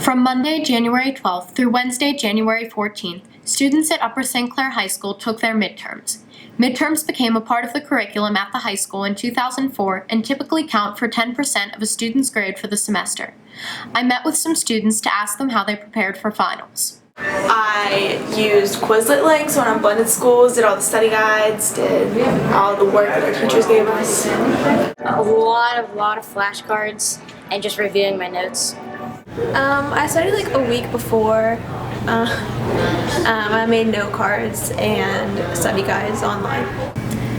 From Monday, January 12th through Wednesday, January 14th, students at Upper St. Clair High School took their midterms. Midterms became a part of the curriculum at the high school in 2004 and typically count for 10% of a student's grade for the semester. I met with some students to ask them how they prepared for finals. I used Quizlet links when I'm blended schools, did all the study guides, did all the work that our teachers gave us. A lot of flashcards and just reviewing my notes. I studied like a week before. I made note cards and study guides online.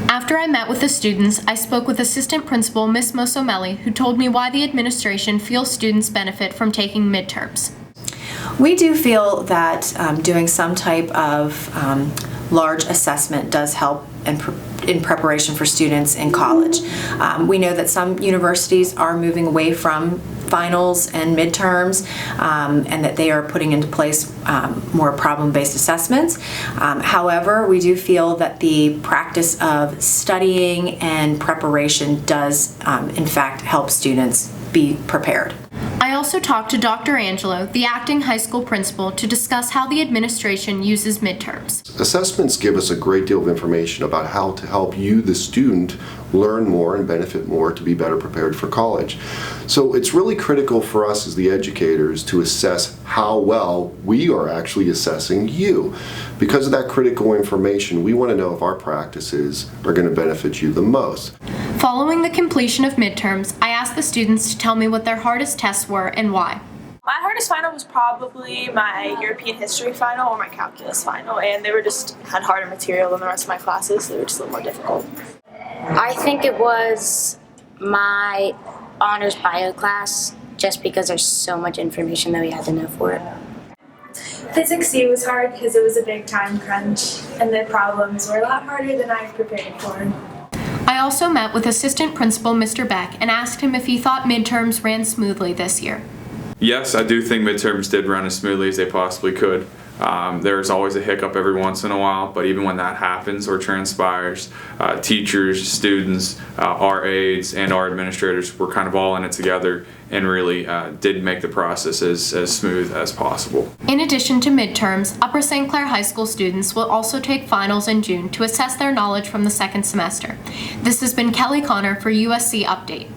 After I met with the students, I spoke with Assistant Principal Ms. Mosomelli, who told me why the administration feels students benefit from taking midterms. We do feel that doing some type of large assessment does help in preparation for students in college. We know that some universities are moving away from finals and midterms and that they are putting into place more problem-based assessments. However, we do feel that the practice of studying and preparation does in fact help students be prepared. I also talked to Dr. Angelo, the acting high school principal, to discuss how the administration uses midterms. Assessments give us a great deal of information about how to help you, the student, learn more and benefit more to be better prepared for college. So it's really critical for us as the educators to assess how well we are actually assessing you. Because of that critical information, we want to know if our practices are going to benefit you the most. Following the completion of midterms, I asked the students to tell me what their hardest tests were and why. My hardest final was probably my European history final or my calculus final, and they had harder material than the rest of my classes, so they were just a little more difficult. I think it was my honors bio class, just because there's so much information that we had to know for it. Physics C was hard because it was a big time crunch, and the problems were a lot harder than I prepared for. I also met with Assistant Principal Mr. Beck and asked him if he thought midterms ran smoothly this year. Yes, I do think midterms did run as smoothly as they possibly could. There's always a hiccup every once in a while, but even when that happens or transpires, teachers, students, our aides, and our administrators were kind of all in it together and really did make the process as smooth as possible. In addition to midterms, Upper St. Clair High School students will also take finals in June to assess their knowledge from the second semester. This has been Kelly Connor for USC Update.